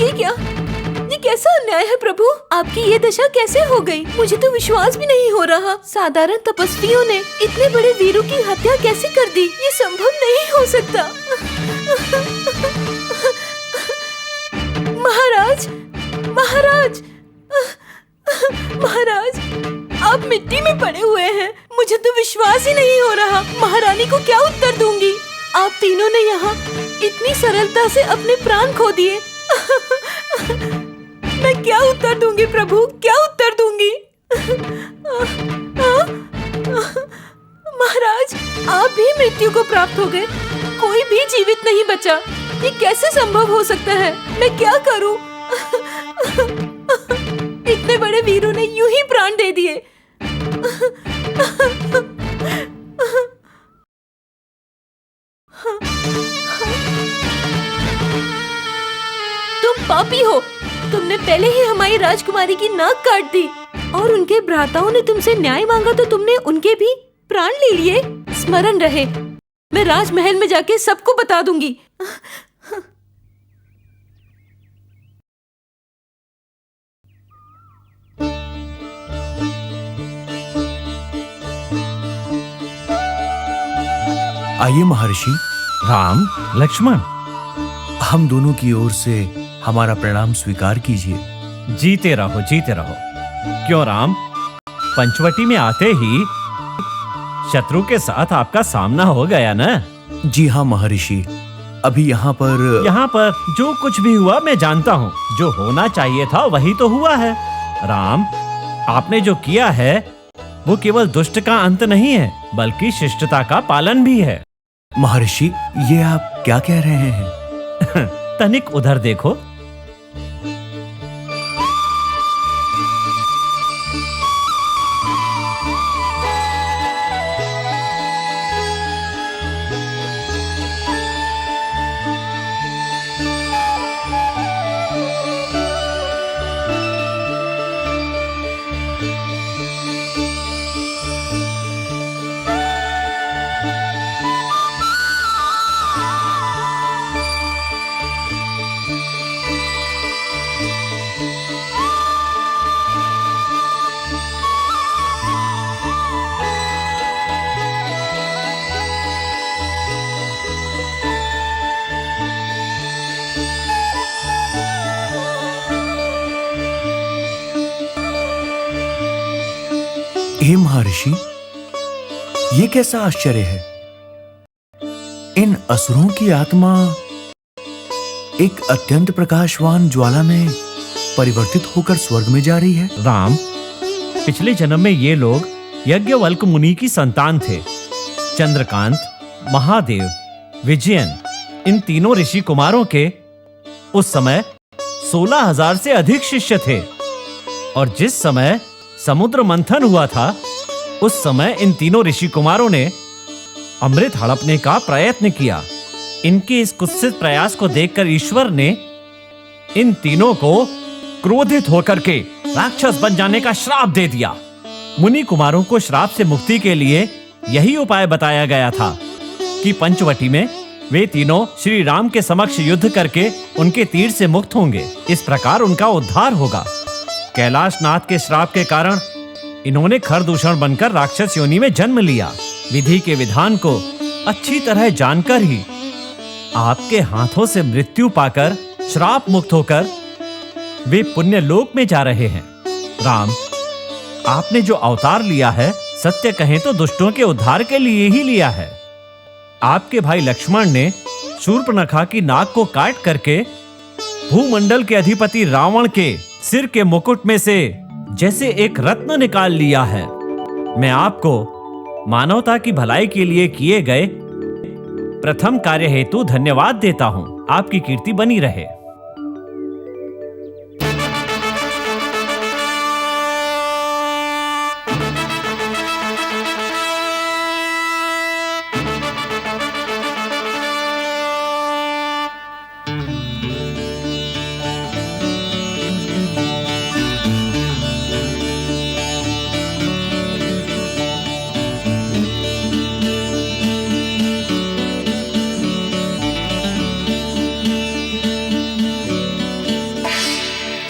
ये क्या? ये कैसा अन्याय है प्रभु? आपकी ये दशा कैसे हो गई? मुझे तो विश्वास भी नहीं हो रहा। साधारण तपस्वियों ने इतने बड़े वीरों की हत्या कैसे कर दी? ये संभव नहीं हो सकता। महाराज, महाराज, महाराज, आप मिट्टी में पड़े हुए हैं। मुझे तो विश्वास ही नहीं हो रहा। महारानी को क्या उत्तर दूंगी? आप तीनों ने यहाँ इतनी सरलता से अपने प्राण खो दिए। मैं क्या उत्तर दूंगी प्रभु? क्या उत्तर दूंगी? महाराज, आप भी मृत्यु को प्राप्त हो गए। कोई भी जीवित नहीं बचा। ये कैसे संभव हो सकता है? मैं क्या करूं? इतने बड़े वीरों ने यूं ही प्राण दे दिए। तुम पापी हो। तुमने पहले ही हमारी राजकुमारी की नाक काट दी और उनके भ्राताओं ने तुमसे न्याय मांगा तो तुमने उनके भी प्राण ले लिए। स्मरण रहे, मैं राजमहल में जाके सबको बता दूंगी। आइए महर्षि। राम, लक्ष्मण, हम दोनों की ओर से हमारा प्रणाम स्वीकार कीजिए। जीते रहो, जीते रहो। क्यों राम, पंचवटी में आते ही शत्रु के साथ आपका सामना हो गया ना? जी हाँ महर्षि, अभी यहाँ पर जो कुछ भी हुआ मैं जानता हूँ। जो होना चाहिए था वही तो हुआ है। राम, आपने जो किया है वो केवल दुष्ट का अंत नहीं है, बल्कि शिष्टता का पालन भी है। महर्षि, ये आप क्या कह रहे हैं? तनिक उधर देखो। हे महर्षि, ये कैसा आश्चर्य है? इन असुरों की आत्मा एक अत्यंत प्रकाशवान ज्वाला में परिवर्तित होकर स्वर्ग में जा रही है। राम, पिछले जन्म में ये लोग यज्ञवल्क मुनि की संतान थे। चंद्रकांत, महादेव, विजयन, इन तीनों ऋषि कुमारों के उस समय 16,000 से अधिक शिष्य थे। और जिस समय समुद्र मंथन हुआ था, उस समय इन तीनों ऋषि कुमारों ने अमृत हड़पने का प्रयत्न किया। इनके इस कुत्सित प्रयास को देखकर ईश्वर ने इन तीनों को क्रोधित होकर के राक्षस बन जाने का श्राप दे दिया। मुनि कुमारों को श्राप से मुक्ति के लिए यही उपाय बताया गया था कि पंचवटी में वे तीनों श्री राम के समक्ष युद्ध करके उनके तीर से मुक्त होंगे। इस प्रकार उनका उद्धार होगा। कैलाशनाथ के श्राप के कारण इन्होंने खरदूषण बनकर राक्षस योनि में जन्म लिया। विधि के विधान को अच्छी तरह जानकर ही आपके हाथों से मृत्यु पाकर श्राप मुक्त होकर वे पुण्य लोक में जा रहे हैं। राम, आपने जो अवतार लिया है, सत्य कहें तो दुष्टों के उद्धार के लिए ही लिया है। आपके भाई लक्ष्मण ने शूर्पणखा की नाक को काट करके भूमंडल के अधिपति रावण के सिर के मुकुट में से जैसे एक रत्न निकाल लिया है। मैं आपको मानवता की भलाई के लिए किए गए प्रथम कार्य हेतु धन्यवाद देता हूं। आपकी कीर्ति बनी रहे।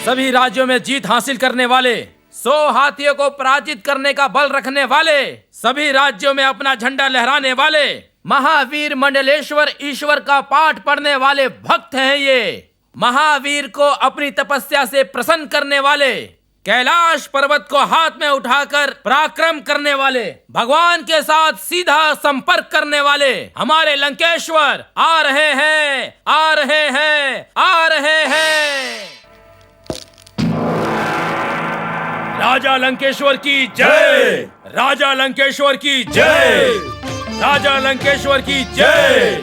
सभी राज्यों में जीत हासिल करने वाले, 100 हाथियों को पराजित करने का बल रखने वाले, सभी राज्यों में अपना झंडा लहराने वाले, महावीर मंडलेश्वर ईश्वर का पाठ पढ़ने वाले भक्त हैं ये। महावीर को अपनी तपस्या से प्रसन्न करने वाले, कैलाश पर्वत को हाथ में उठाकर पराक्रम करने वाले, भगवान के साथ सीधा संपर्क करने वाले हमारे लंकेश्वर आ रहे हैं, आ रहे हैं, आ रहे हैं। राजा लंकेश्वर की जय, राजा लंकेश्वर की जय, राजा लंकेश्वर की जय।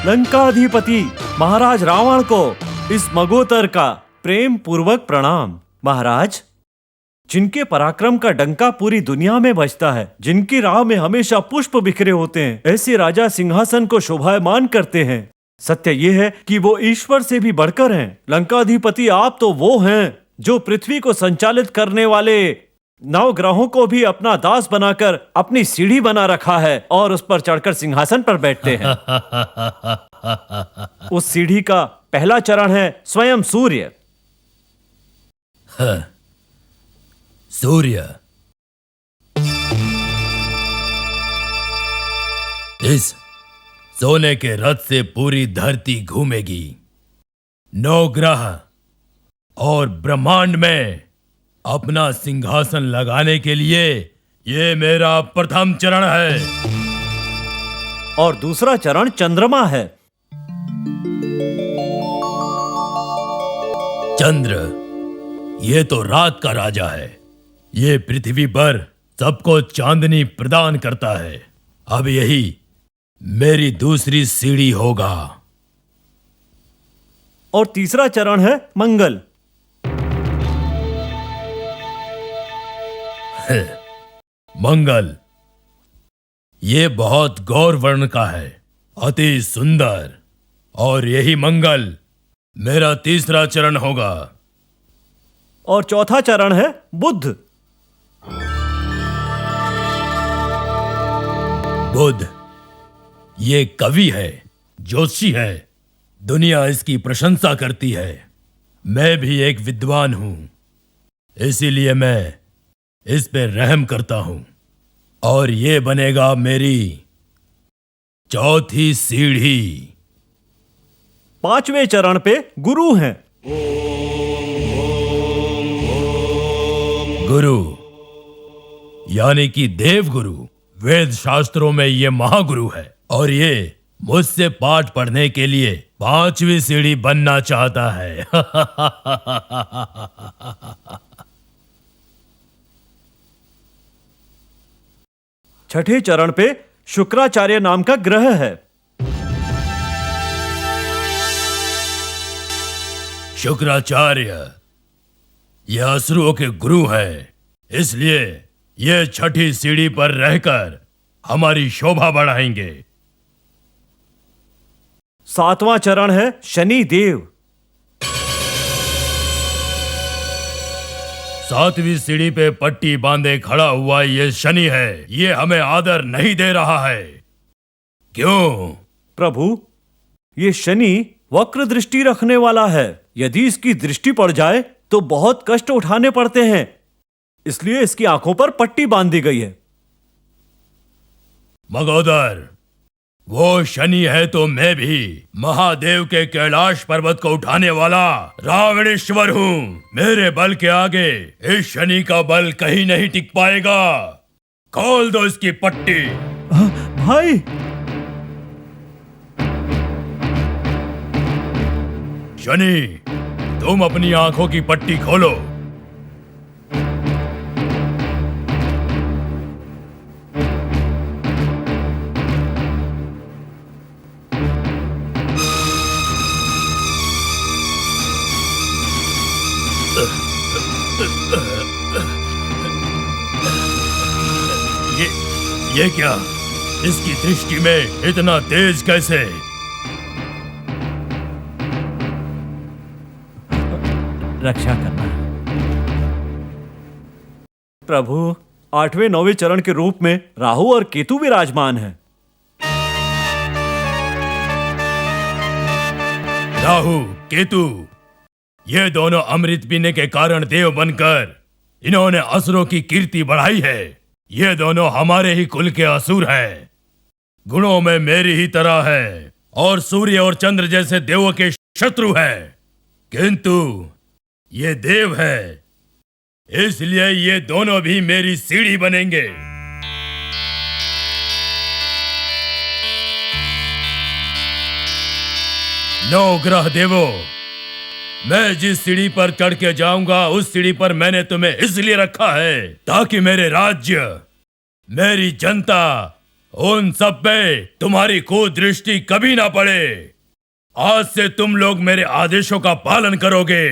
लंकाधिपति महाराज रावण को इस मगोतर का प्रेम पूर्वक प्रणाम। महाराज, जिनके पराक्रम का डंका पूरी दुनिया में बजता है, जिनकी राह में हमेशा पुष्प बिखरे होते हैं, ऐसे राजा सिंहासन को शोभायमान करते हैं। सत्य ये है कि वो ईश्वर से भी बढ़कर हैं। लंकाधिपति, आप तो वो हैं जो पृथ्वी को संचालित करने वाले 9 ग्रहों को भी अपना दास बनाकर अपनी सीढ़ी बना रखा है और उस पर चढ़कर सिंहासन पर बैठते हैं। उस सीढ़ी का पहला चरण है स्वयं सूर्य। सूर्य, इस सोने के रथ से पूरी धरती घूमेगी। 9 ग्रह और ब्रह्मांड में अपना सिंहासन लगाने के लिए ये मेरा प्रथम चरण है। और दूसरा चरण चंद्रमा है। चंद्र, ये तो रात का राजा है। ये पृथ्वी पर सबको चांदनी प्रदान करता है। अब यही मेरी दूसरी सीढ़ी होगा। और तीसरा चरण है मंगल। मंगल, ये बहुत गौर वर्ण का है, अति सुंदर। और यही मंगल मेरा तीसरा चरण होगा। और चौथा चरण है बुध। बुध, ये कवि है, ज्योतिषी है। दुनिया इसकी प्रशंसा करती है। मैं भी एक विद्वान हूं, इसीलिए मैं इस पे रहम करता हूं। और ये बनेगा मेरी चौथी सीढ़ी। 5वें चरण पे गुरु हैं। गुरु यानी कि देव गुरु। वेद शास्त्रों में ये महागुरु है और ये मुझसे पाठ पढ़ने के लिए 5वीं सीढ़ी बनना चाहता है। छठे चरण पे शुक्राचार्य नाम का ग्रह है। शुक्राचार्य ये असुरों के गुरु हैं, इसलिए ये छठी सीढ़ी पर रहकर हमारी शोभा बढ़ाएंगे। 7वां चरण है शनि देव। 7वीं सीढ़ी पे पट्टी बांधे खड़ा हुआ ये शनि है। ये हमें आदर नहीं दे रहा है। क्यों? प्रभु, ये शनि वक्र दृष्टि रखने वाला है। यदि इसकी दृष्टि पड़ जाए तो बहुत कष्ट उठाने पड़ते हैं, इसलिए इसकी आंखों पर पट्टी बांध दी गई है। मगोदर, वो शनि है तो मैं भी महादेव के कैलाश पर्वत को उठाने वाला रावणेश्वर हूँ। मेरे बल के आगे इस शनि का बल कहीं नहीं टिक पाएगा। खोल दो इसकी पट्टी। भाई, शनि, तुम अपनी आंखों की पट्टी खोलो। ये क्या? इसकी दृष्टि में इतना तेज कैसे? रक्षा करना। प्रभु, 8वें 9वें चरण के रूप में राहु और केतु विराजमान हैं। राहु, केतु, ये दोनों अमृत पीने के कारण देव बनकर इन्होंने असुरों की कीर्ति बढ़ाई है। ये दोनों हमारे ही कुल के असुर हैं। गुणों में मेरी ही तरह है और सूर्य और चंद्र जैसे देवों के शत्रु हैं। किंतु ये देव है, इसलिए ये दोनों भी मेरी सीढ़ी बनेंगे। नौ ग्रह देवों, मैं जिस सीढ़ी पर चढ़ के जाऊंगा उस सीढ़ी पर मैंने तुम्हें इसलिए रखा है ताकि मेरे राज्य, मेरी जनता, उन सब पे तुम्हारी कुदृष्टि कभी ना पड़े। आज से तुम लोग मेरे आदेशों का पालन करोगे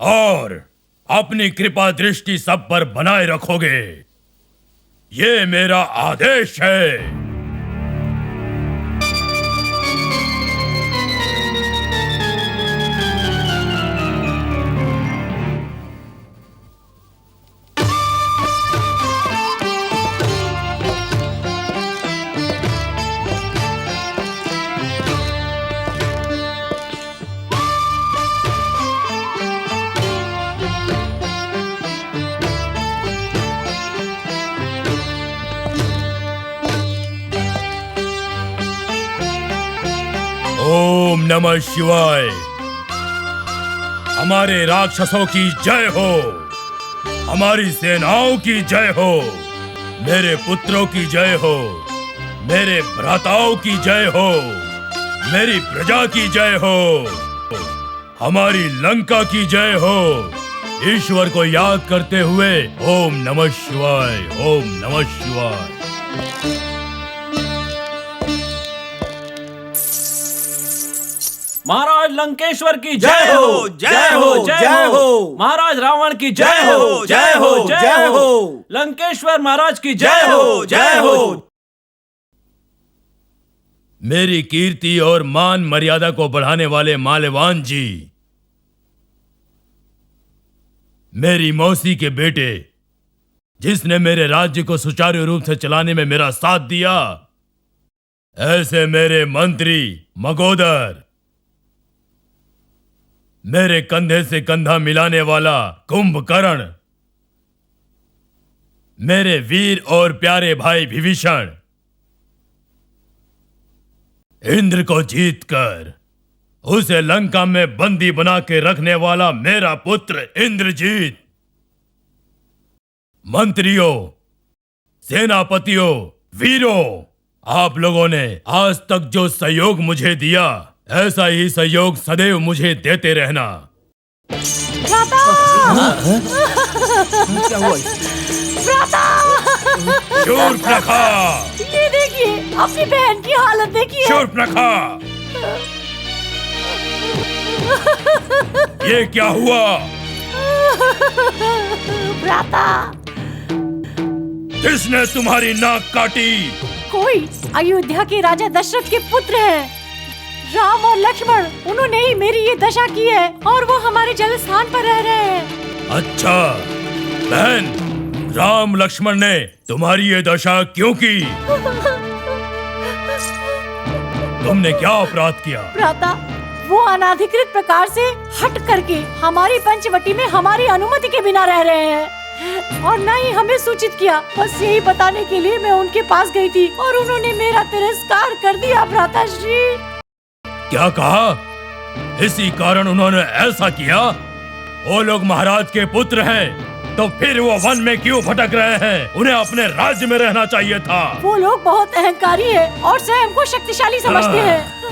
और अपनी कृपा दृष्टि सब पर बनाए रखोगे। ये मेरा आदेश है। नमः शिवाय। हमारे राक्षसों की जय हो, हमारी सेनाओं की जय हो, मेरे पुत्रों की जय हो, मेरे भ्राताओं की जय हो, मेरी प्रजा की जय हो, हमारी लंका की जय हो। ईश्वर को याद करते हुए ओम नमः शिवाय, ओम नमः शिवाय। महाराज लंकेश्वर की जय हो, जय हो, जय हो। महाराज रावण की जय हो, जय हो, जय हो। लंकेश्वर महाराज की जय हो, जय हो। मेरी कीर्ति और मान मर्यादा को बढ़ाने वाले माल्यवान जी, मेरी मौसी के बेटे जिसने मेरे राज्य को सुचारू रूप से चलाने में मेरा साथ दिया, ऐसे मेरे मंत्री मगोदर, मेरे कंधे से कंधा मिलाने वाला कुंभकर्ण, मेरे वीर और प्यारे भाई विभीषण, इंद्र को जीतकर उसे लंका में बंदी बना के रखने वाला मेरा पुत्र इंद्रजीत, मंत्रियों, सेनापतियों, वीरों, आप लोगों ने आज तक जो सहयोग मुझे दिया, ऐसा ही सहयोग सदैव मुझे देते रहना। क्या हुआ? शूर्पणखा, ये देखिए अपनी बहन की हालत देखिए। शूर्पणखा, ये क्या हुआ? भ्राता, किसने तुम्हारी नाक काटी? कोई अयोध्या के राजा दशरथ के पुत्र हैं, राम और लक्ष्मण। उन्होंने ही मेरी ये दशा की है और वो हमारे जल स्थान पर रह रहे हैं। अच्छा बहन, राम लक्ष्मण ने तुम्हारी ये दशा क्यों की? तुमने क्या अपराध किया? भ्राता, वो अनाधिकृत प्रकार से हट करके हमारी पंचवटी में हमारी अनुमति के बिना रह रहे हैं और न ही हमें सूचित किया। बस यही बताने के लिए मैं उनके पास गई थी और उन्होंने मेरा तिरस्कार कर दिया। भ्राता श्री, क्या कहा? इसी कारण उन्होंने ऐसा किया? वो लोग महाराज के पुत्र हैं, तो फिर वो वन में क्यों भटक रहे हैं? उन्हें अपने राज्य में रहना चाहिए था। वो लोग बहुत अहंकारी हैं और स्वयं को शक्तिशाली समझते हैं।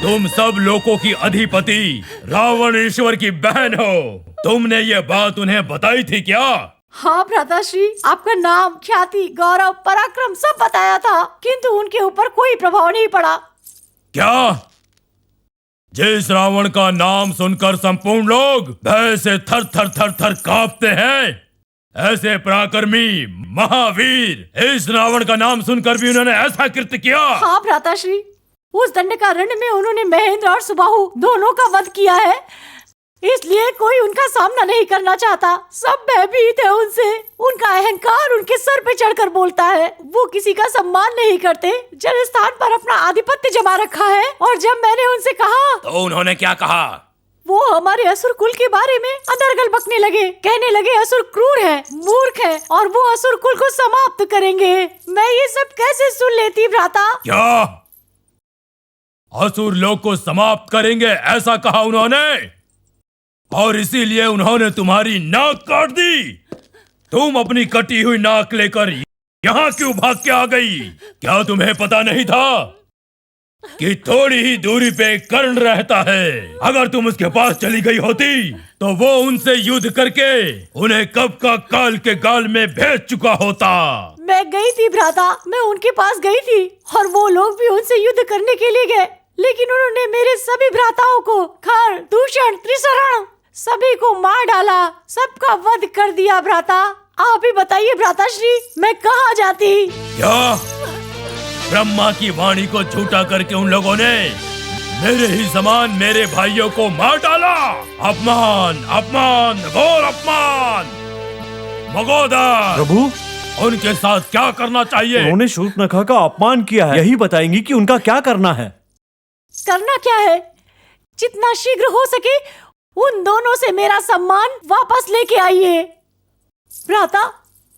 तुम सब लोगों की अधिपति रावण ईश्वर की बहन हो। तुमने ये बात उन्हें बताई थी क्या? हाँ भ्राताश्री, आपका नाम, ख्याति, गौरव, पराक्रम सब बताया था, किंतु उनके ऊपर कोई प्रभाव नहीं पड़ा। क्या? जिस रावण का नाम सुनकर संपूर्ण लोग भय से थर थर थर थर कांपते हैं, ऐसे पराक्रमी महावीर इस रावण का नाम सुनकर भी उन्होंने ऐसा कृत्य किया? हाँ भ्राताश्री, उस दंडकारण्य में उन्होंने महेंद्र और सुबाहु दोनों का वध किया है, इसलिए कोई उनका सामना नहीं करना चाहता। सब भयभीत है उनसे। उनका अहंकार उनके सर पे चढ़कर बोलता है। वो किसी का सम्मान नहीं करते, जल स्थान पर अपना आधिपत्य जमा रखा है। और जब मैंने उनसे कहा तो उन्होंने क्या कहा? वो हमारे असुर कुल के बारे में अदरगल बकने लगे। कहने लगे असुर क्रूर है, मूर्ख है और वो असुर कुल को समाप्त करेंगे। मैं ये सब कैसे सुन लेती भ्राता? क्या असुर लोग को समाप्त करेंगे ऐसा कहा उन्होंने? और इसीलिए उन्होंने तुम्हारी नाक काट दी। तुम अपनी कटी हुई नाक लेकर यहाँ क्यों भाग के आ गई? क्या तुम्हें पता नहीं था कि थोड़ी ही दूरी पे कर्ण रहता है? अगर तुम उसके पास चली गई होती तो वो उनसे युद्ध करके उन्हें कब का काल के गाल में भेज चुका होता। मैं गई थी भ्राता, मैं उनके पास गई थी और वो लोग भी उनसे युद्ध करने के लिए गए, लेकिन उन्होंने मेरे सभी भ्राताओं को खर, दूषण, त्रिशरण सभी को मार डाला, सबका वध कर दिया। भ्राता, आप ही बताइए भ्राताश्री, मैं कहाँ जाती? क्या ब्रह्मा की वाणी को झूठा करके उन लोगों ने मेरे ही समान मेरे भाइयों को मार डाला? अपमान, अपमान, घोर अपमान। मगोदर, प्रभु, उनके साथ क्या करना चाहिए? उन्होंने शूर्पणखा का अपमान किया है। यही बताएंगी कि उनका क्या करना है। करना क्या है? जितना शीघ्र हो सके उन दोनों से मेरा सम्मान वापस लेके आइए। भ्राता,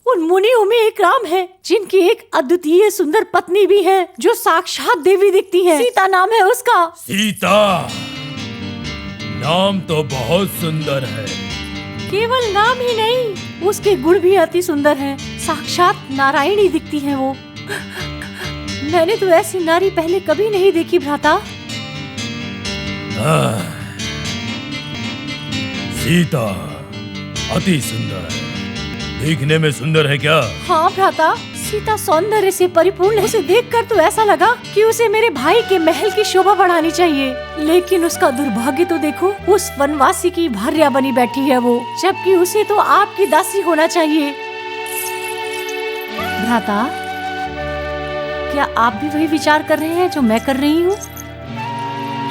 उन मुनियों में एक राम है, जिनकी एक अद्वितीय सुंदर पत्नी भी है, जो साक्षात देवी दिखती है। सीता नाम है उसका। सीता नाम तो बहुत सुंदर है। केवल नाम ही नहीं, उसके गुण भी अति सुंदर हैं। साक्षात नारायणी दिखती है वो। मैंने तो ऐसी नारी पहले कभी नहीं देखी भ्राता। सीता अति सुंदर है। देखने में सुंदर है क्या? हाँ भ्राता, सीता सौंदर्य से परिपूर्ण है। उसे देखकर तो ऐसा लगा कि उसे मेरे भाई के महल की शोभा बढ़ानी चाहिए, लेकिन उसका दुर्भाग्य तो देखो, उस वनवासी की भार्या बनी बैठी है वो, जबकि उसे तो आपकी दासी होना चाहिए। भ्राता, क्या आप भी वही विचार कर रहे हैं जो मैं कर रही हूँ?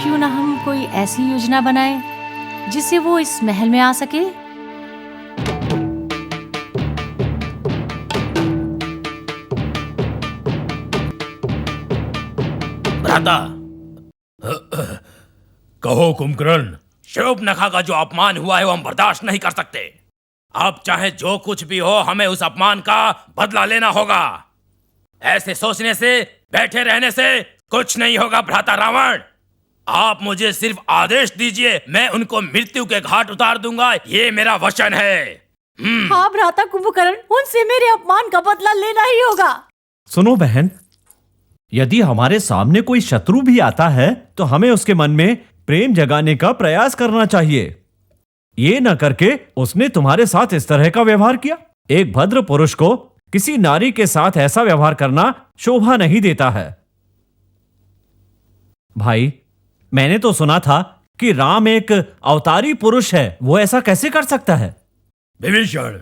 क्यों ना हम कोई ऐसी योजना बनाएं जिससे वो इस महल में आ सके? भ्राता, कहो कुंभकर्ण। शूर्पणखा का जो अपमान हुआ है वो हम बर्दाश्त नहीं कर सकते। अब चाहे जो कुछ भी हो, हमें उस अपमान का बदला लेना होगा। ऐसे सोचने से, बैठे रहने से कुछ नहीं होगा भ्राता रावण। आप मुझे सिर्फ आदेश दीजिए, मैं उनको मृत्यु के घाट उतार दूंगा। ये मेरा वचन है। हाँ भ्राता कुंभकर्ण, उनसे मेरे अपमान का बदला लेना ही होगा। सुनो बहन, यदि हमारे सामने कोई शत्रु भी आता है तो हमें उसके मन में प्रेम जगाने का प्रयास करना चाहिए। ये न करके उसने तुम्हारे साथ इस तरह का व्यवहार किया। एक भद्र पुरुष को किसी नारी के साथ ऐसा व्यवहार करना शोभा नहीं देता है। भाई, मैंने तो सुना था कि राम एक अवतारी पुरुष है, वो ऐसा कैसे कर सकता है? विभीषण,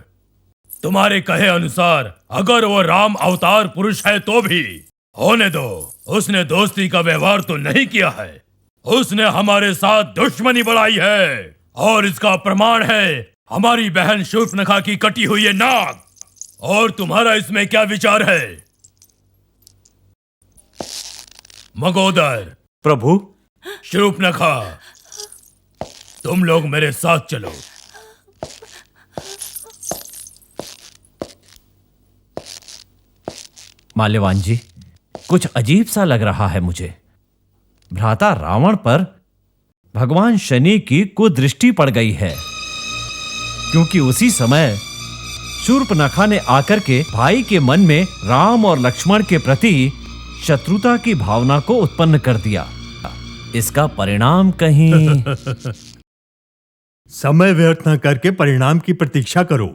तुम्हारे कहे अनुसार अगर वो राम अवतार पुरुष है तो भी होने दो। उसने दोस्ती का व्यवहार तो नहीं किया है, उसने हमारे साथ दुश्मनी बढ़ाई है, और इसका प्रमाण है हमारी बहन शूर्पणखा की कटी हुई ये नाक। और तुम्हारा इसमें क्या विचार है? मगोदर, प्रभु, शूर्पणखा, तुम लोग मेरे साथ चलो। माल्यवान जी, कुछ अजीब सा लग रहा है मुझे। भ्राता रावण पर भगवान शनि की कुदृष्टि पड़ गई है, क्योंकि उसी समय शूर्पणखा ने आकर के भाई के मन में राम और लक्ष्मण के प्रति शत्रुता की भावना को उत्पन्न कर दिया। इसका परिणाम कहीं समय व्यर्थ न करके परिणाम की प्रतीक्षा करो।